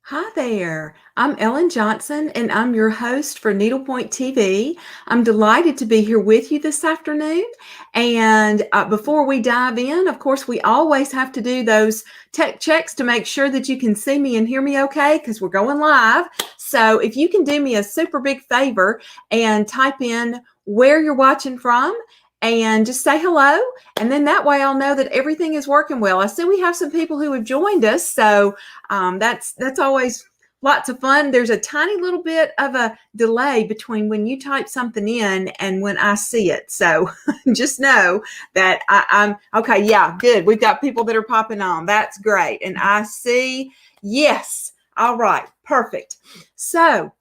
Hi there. I'm Ellen Johnson, and I'm your host for Needlepoint TV. I'm delighted to be here with you this afternoon. And before we dive in, of course, we always have to do those tech checks to make sure that you can see me and hear me okay, because we're going live. So if you can do me a super big favor and type in where you're watching from and just say hello, and then that way I'll know that everything is working well. I see we have some people who have joined us, so that's always lots of fun. There's a tiny little bit of a delay between when you type something in and when I see it. So just know that I'm okay. Yeah, good. We've got people that are popping on. That's great. And I see, yes. All right, perfect. So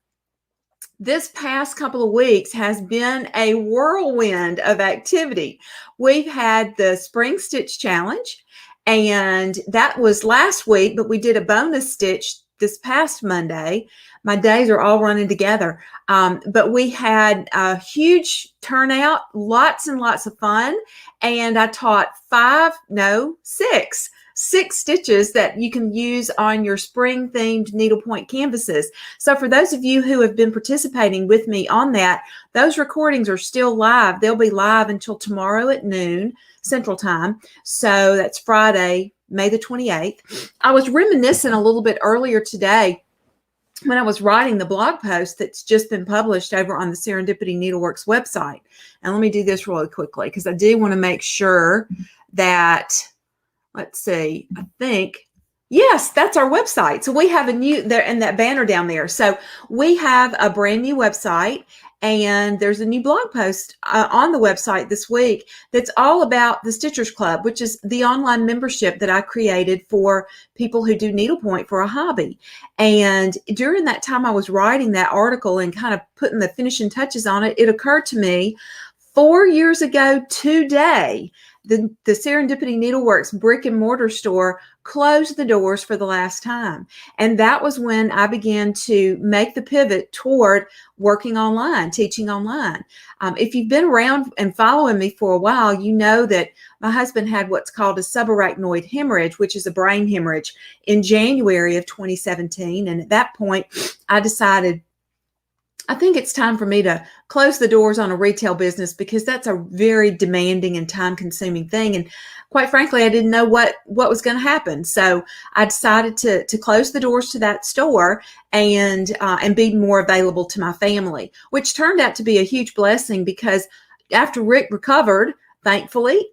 this past couple of weeks has been a whirlwind of activity. We've had the Spring Stitch Challenge, and that was last week, but we did a bonus stitch this past Monday. My days are all running together. But we had a huge turnout, lots and lots of fun, and I taught six stitches that you can use on your spring themed needlepoint canvases. So for those of you who have been participating with me on that, those recordings are still live. They'll be live until tomorrow at noon Central Time. So that's Friday, May the 28th. I was reminiscing a little bit earlier today when I was writing the blog post that's just been published over on the Serendipity Needleworks website. And let me do this really quickly because I do want to make sure that, let's see, I think, yes, that's our website. So we have a new, there and that banner down there. So we have a brand new website, and there's a new blog post on the website this week that's all about the Stitchers Club, which is the online membership that I created for people who do needlepoint for a hobby. And during that time I was writing that article and kind of putting the finishing touches on it, it occurred to me 4 years ago today, the Serendipity Needleworks brick and mortar store closed the doors for the last time. And that was when I began to make the pivot toward working online, teaching online. If you've been around and following me for a while, you know that my husband had what's called a subarachnoid hemorrhage, which is a brain hemorrhage, in January of 2017. And at that point, I decided, I think it's time for me to close the doors on a retail business because that's a very demanding and time-consuming thing. And quite frankly, I didn't know what was going to happen. So I decided to close the doors to that store and be more available to my family, which turned out to be a huge blessing because after Rick recovered, thankfully,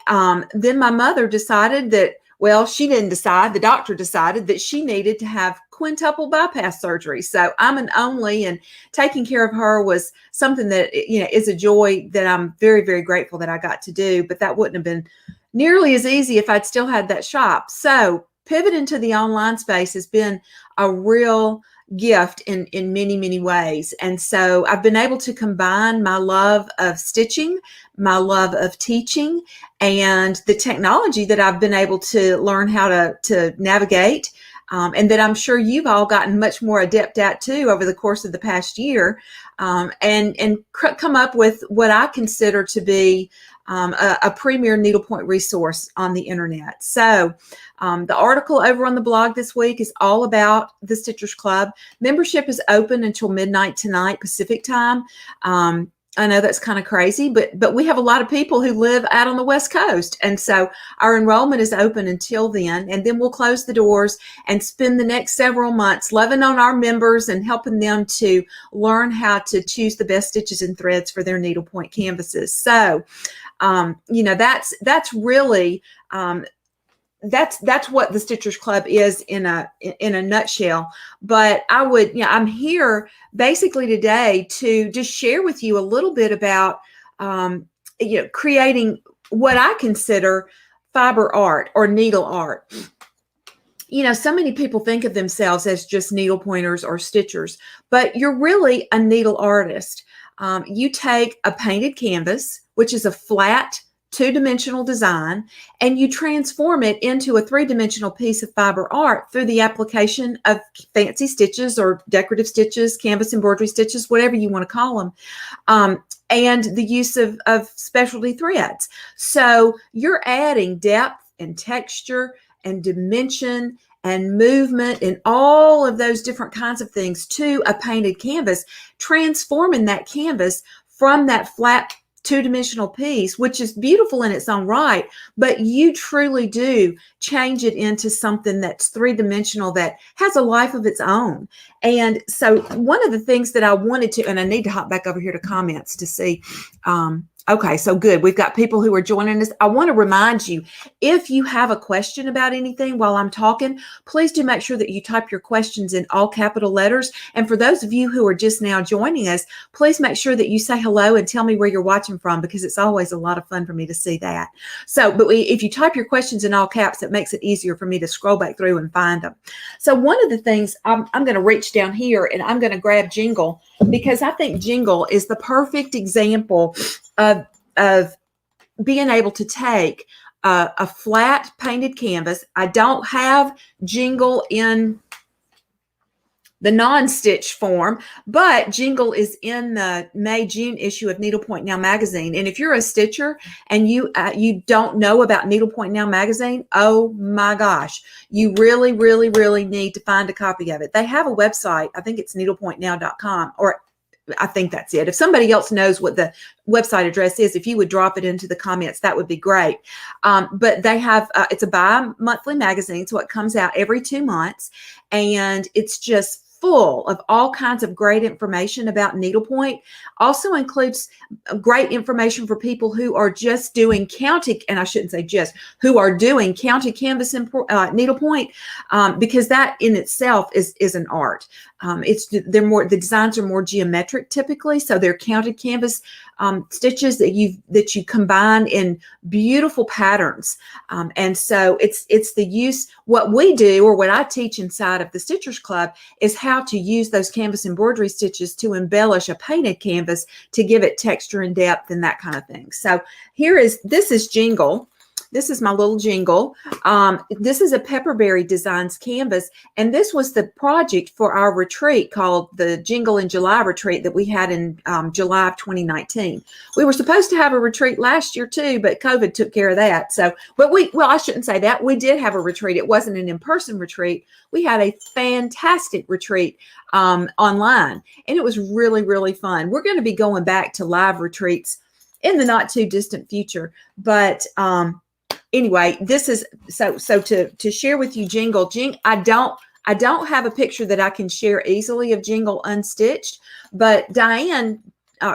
then my mother decided that, well, she didn't decide. The doctor decided that she needed to have quintuple bypass surgery. So I'm an only, and taking care of her was something that, is a joy that I'm very, very grateful that I got to do. But that wouldn't have been nearly as easy if I'd still had that shop. So pivoting to the online space has been a real gift in many, many ways. And so I've been able to combine my love of stitching, my love of teaching, and the technology that I've been able to learn how to navigate, and that I'm sure you've all gotten much more adept at too over the course of the past year, and come up with what I consider to be a premier needlepoint resource on the internet. So the article over on the blog this week is all about the Stitchers Club. Membership is open until midnight tonight Pacific time. I know that's kind of crazy, but we have a lot of people who live out on the West Coast. And so our enrollment is open until then, and then we'll close the doors and spend the next several months loving on our members and helping them to learn how to choose the best stitches and threads for their needlepoint canvases. So, that's really, that's what the Stitchers Club is in a nutshell. But I'm here basically today to just share with you a little bit about, creating what I consider fiber art or needle art. So many people think of themselves as just needle pointers or stitchers, but you're really a needle artist. You take a painted canvas, which is a flat, two-dimensional design, and you transform it into a three-dimensional piece of fiber art through the application of fancy stitches or decorative stitches, canvas embroidery stitches, whatever you want to call them, and the use of specialty threads. So you're adding depth and texture and dimension and movement and all of those different kinds of things to a painted canvas, transforming that canvas from that flat two-dimensional piece, which is beautiful in its own right, but you truly do change it into something that's three-dimensional that has a life of its own. And so one of the things that I wanted to, and I need to hop back over here to comments to see, okay, so good. We've got people who are joining us. I want to remind you, if you have a question about anything while I'm talking, please do make sure that you type your questions in all capital letters. And for those of you who are just now joining us, please make sure that you say hello and tell me where you're watching from, because it's always a lot of fun for me to see that. So, but if you type your questions in all caps, it makes it easier for me to scroll back through and find them. So one of the things, I'm going to reach down here and I'm going to grab Jingle, because I think Jingle is the perfect example of being able to take a flat painted canvas. I don't have Jingle in the non-stitch form, but Jingle is in the May-June issue of Needlepoint Now magazine. And if you're a stitcher and you don't know about Needlepoint Now magazine, oh my gosh, you really, really, really need to find a copy of it. They have a website. I think it's needlepointnow.com, or I think that's it. If somebody else knows what the website address is, if you would drop it into the comments, that would be great. But they have, it's a bi-monthly magazine, so it comes out every 2 months, and it's just full of all kinds of great information about needlepoint. Also includes great information for people who are just doing counted, and I shouldn't say just, who are doing counted canvas needlepoint, because that in itself is an art. The designs are more geometric typically, so they're counted canvas stitches that you combine in beautiful patterns, and so it's the use. What we do, or what I teach inside of the Stitchers Club, is how to use those canvas embroidery stitches to embellish a painted canvas to give it texture and depth and that kind of thing. So this is Jingle. This is my little Jingle. This is a Pepperberry Designs canvas, and this was the project for our retreat called the Jingle in July retreat that we had in July of 2019. We were supposed to have a retreat last year too, but COVID took care of that. So, but well, I shouldn't say that. We did have a retreat. It wasn't an in-person retreat. We had a fantastic retreat online, and it was really, really fun. We're going to be going back to live retreats in the not too distant future, but anyway, this is so to share with you Jingle. I don't have a picture that I can share easily of Jingle unstitched, but Diane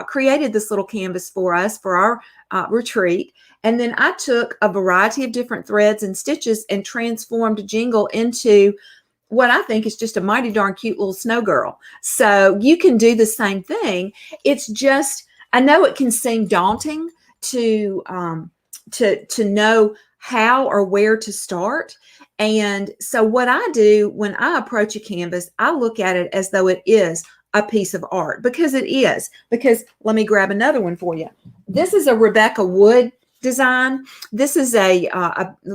created this little canvas for us for our retreat, and then I took a variety of different threads and stitches and transformed Jingle into what I think is just a mighty darn cute little snow girl. So you can do the same thing. It's just, I know it can seem daunting to know how or where to start. And so what I do when I approach a canvas, I look at it as though it is a piece of art, because it is. Because let me grab another one for you. This is a Rebecca Wood design. This is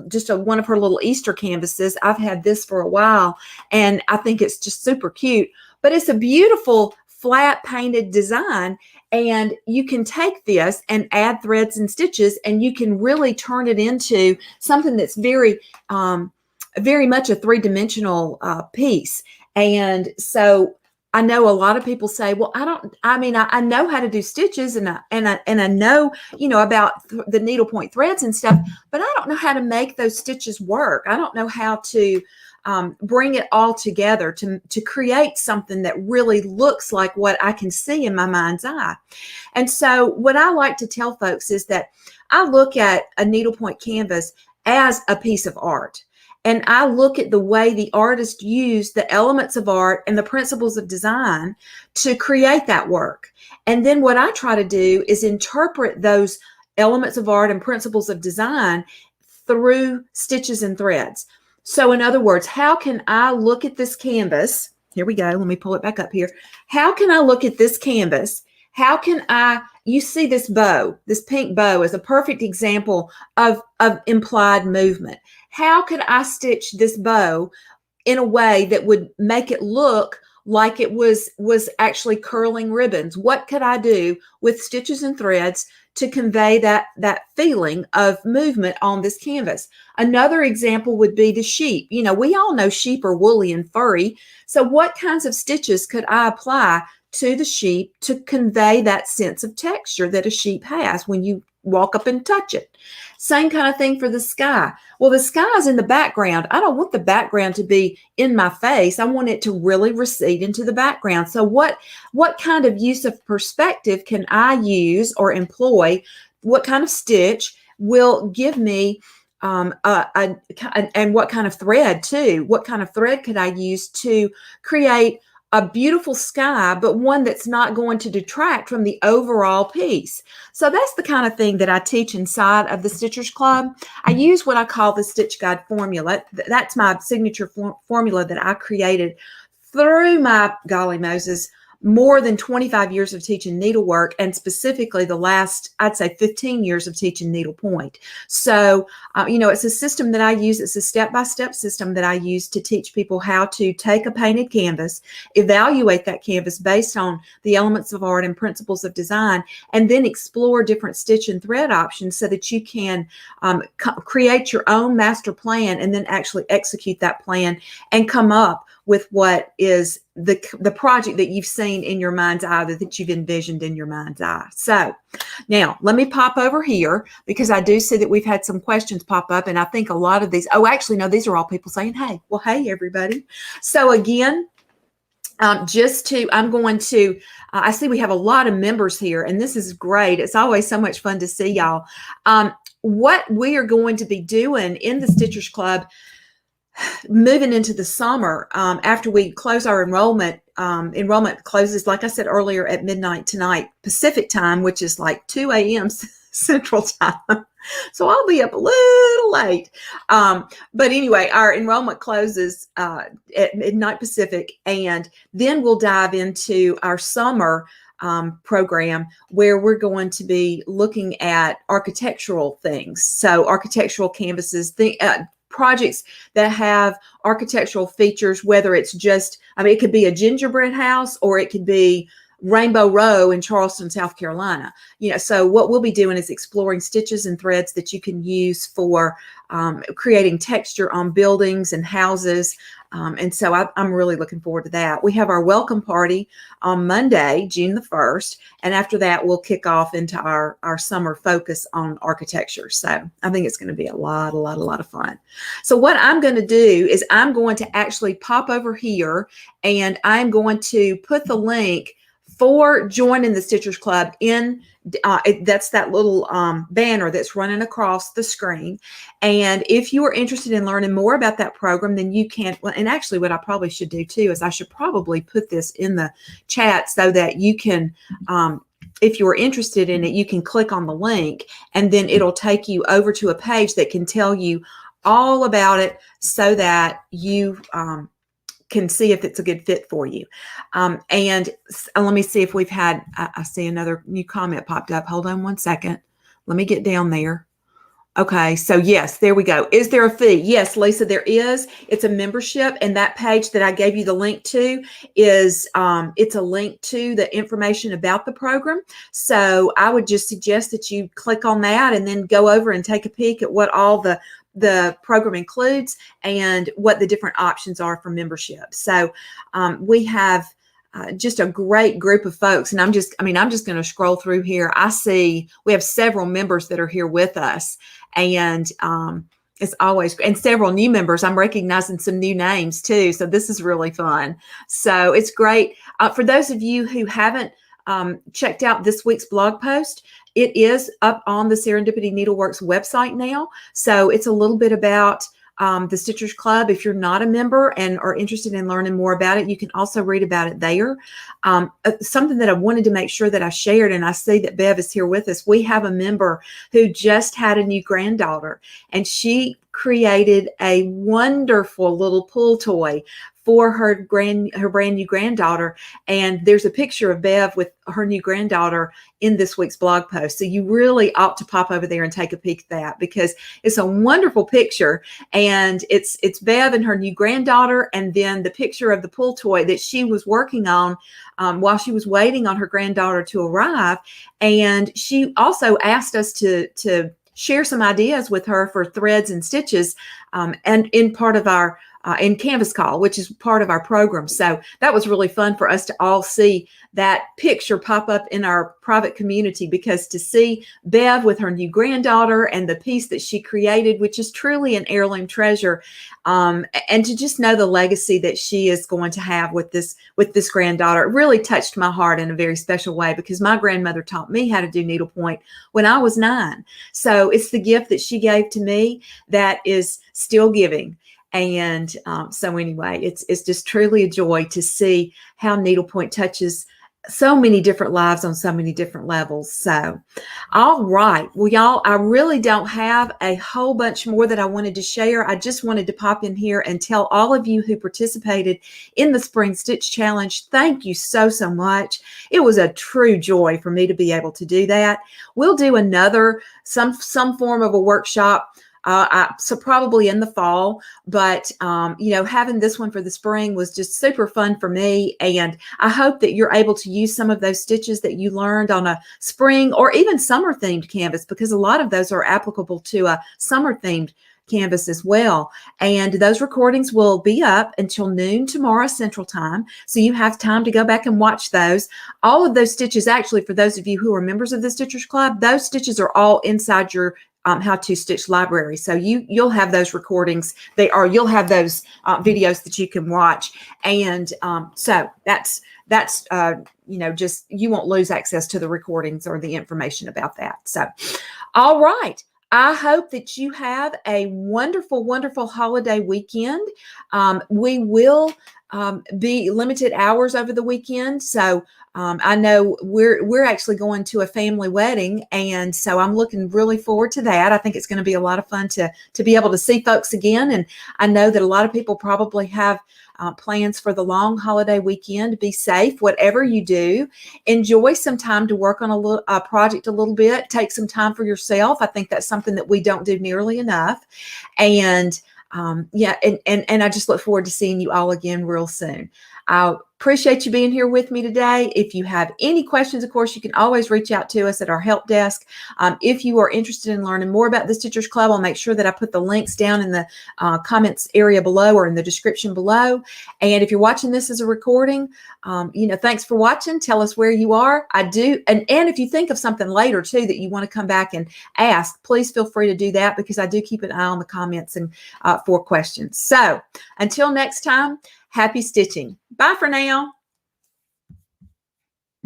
just one of her little Easter canvases. I've had this for a while, and I think it's just super cute. But it's a beautiful flat painted design, and you can take this and add threads and stitches, and you can really turn it into something that's very much a three-dimensional piece. And so I know a lot of people say, well, I know how to do stitches, and I know, about the needlepoint threads and stuff, but I don't know how to make those stitches work. I don't know how to bring it all together to create something that really looks like what I can see in my mind's eye. And so what I like to tell folks is that I look at a needlepoint canvas as a piece of art. And I look at the way the artist used the elements of art and the principles of design to create that work. And then what I try to do is interpret those elements of art and principles of design through stitches and threads. So in other words, how can I look at this canvas? Here we go. Let me pull it back up here. How can I look at this canvas? How can you see this bow, this pink bow is a perfect example of implied movement. How could I stitch this bow in a way that would make it look like it was actually curling ribbons? What could I do with stitches and threads to convey that feeling of movement on this canvas. Another example would be the sheep. You know, we all know sheep are woolly and furry. So what kinds of stitches could I apply to the sheep to convey that sense of texture that a sheep has when you walk up and touch it? Same kind of thing for the sky. Well, the sky is in the background. I don't want the background to be in my face. I want it to really recede into the background. So what kind of use of perspective can I use or employ? What kind of stitch will give me and what kind of thread too? What kind of thread could I use to create a beautiful sky, but one that's not going to detract from the overall piece? So that's the kind of thing that I teach inside of the Stitchers Club. I use what I call the Stitch Guide formula. That's my signature formula that I created through my, golly Moses, more than 25 years of teaching needlework, and specifically the last, I'd say 15 years of teaching needlepoint. So, you know, it's a system that I use. It's a step-by-step system that I use to teach people how to take a painted canvas, evaluate that canvas based on the elements of art and principles of design, and then explore different stitch and thread options so that you can create your own master plan and then actually execute that plan and come up with what is the project that you've seen in your mind's eye, that you've envisioned in your mind's eye. So now let me pop over here, because I do see that we've had some questions pop up, and I think a lot of these, oh, actually, no, these are all people saying, hey, well, hey, everybody. So again, I'm going to, I see we have a lot of members here, and this is great. It's always so much fun to see y'all. What we are going to be doing in the Stitchers Club, moving into the summer, after we close our enrollment, enrollment closes, like I said earlier, at midnight tonight, Pacific time, which is like 2 a.m. Central time. So I'll be up a little late. But anyway, our enrollment closes at midnight Pacific, and then we'll dive into our summer program, where we're going to be looking at architectural things. So architectural canvases, projects that have architectural features, whether it's just, I mean, it could be a gingerbread house, or it could be Rainbow Row in Charleston, South Carolina. You know, so what we'll be doing is exploring stitches and threads that you can use for creating texture on buildings and houses. And so I'm really looking forward to that. We have our welcome party on Monday, June the 1st. And after that, we'll kick off into our summer focus on architecture. So I think it's going to be a lot of fun. So what I'm going to do is I'm going to actually pop over here, and I'm going to put the link for joining the Stitchers Club in, that's that little banner that's running across the screen. And if you are interested in learning more about that program, then you can, well, and actually what I probably should do too is I should probably put this in the chat so that you can, if you're interested in it, you can click on the link, and then it'll take you over to a page that can tell you all about it, so that you can see if it's a good fit for you. And let me see if we've had, I see another new comment popped up. Hold on one second. Let me get down there. Okay, so yes, there we go. Is there a fee? Yes, Lisa, there is. It's a membership, and that page that I gave you the link to is, it's a link to the information about the program. So I would just suggest that you click on that and then go over and take a peek at what all the program includes and what the different options are for membership. So we have just a great group of folks, and I'm just going to scroll through here. I see we have several members that are here with us, and it's always, and several new members. I'm recognizing some new names too, so this is really fun. So it's great. For those of you who haven't checked out this week's blog post, it is up on the Serendipity Needleworks website now. So it's a little bit about the Stitchers Club. If you're not a member and are interested in learning more about it, you can also read about it there. Something that I wanted to make sure that I shared, and I see that Bev is here with us. We have a member who just had a new granddaughter, and she created a wonderful little pull toy for her brand new granddaughter. And there's a picture of Bev with her new granddaughter in this week's blog post. So you really ought to pop over there and take a peek at that, because it's a wonderful picture. And it's Bev and her new granddaughter, and then the picture of the pull toy that she was working on while she was waiting on her granddaughter to arrive. And she also asked us to share some ideas with her for threads and stitches, and in part of our in Canvas Call, which is part of our program. So that was really fun for us to all see that picture pop up in our private community, because to see Bev with her new granddaughter and the piece that she created, which is truly an heirloom treasure, and to just know the legacy that she is going to have with this granddaughter, it really touched my heart in a very special way, because my grandmother taught me how to do needlepoint when I was 9. So it's the gift that she gave to me that is still giving. And so anyway, it's just truly a joy to see how needlepoint touches so many different lives on so many different levels. So, all right. Well, y'all, I really don't have a whole bunch more that I wanted to share. I just wanted to pop in here and tell all of you who participated in the Spring Stitch Challenge, thank you so, so much. It was a true joy for me to be able to do that. We'll do another, some form of a workshop, so probably in the fall, but having this one for the spring was just super fun for me. And I hope that you're able to use some of those stitches that you learned on a spring or even summer themed canvas, because a lot of those are applicable to a summer themed canvas as well. And those recordings will be up until noon tomorrow Central Time, so you have time to go back and watch those. All of those stitches, actually, for those of you who are members of the Stitchers Club, those stitches are all inside your How to Stitch library. So you'll have those recordings. You'll have those videos that you can watch. And so that's just, you won't lose access to the recordings or the information about that. So, all right. I hope that you have a wonderful, wonderful holiday weekend. We will be limited hours over the weekend. So I know we're actually going to a family wedding, and so I'm looking really forward to that. I think it's going to be a lot of fun to be able to see folks again. And I know that a lot of people probably have plans for the long holiday weekend. Be safe, whatever you do. Enjoy some time to work on a project a little bit. Take some time for yourself. I think that's something that we don't do nearly enough. And and I just look forward to seeing you all again real soon. I appreciate you being here with me today. If you have any questions, of course, you can always reach out to us at our help desk. If you are interested in learning more about the Stitchers Club, I'll make sure that I put the links down in the comments area below or in the description below. And if you're watching this as a recording, thanks for watching. Tell us where you are. I do. And if you think of something later too that you want to come back and ask, please feel free to do that, because I do keep an eye on the comments and for questions. So until next time, happy stitching. Bye for now.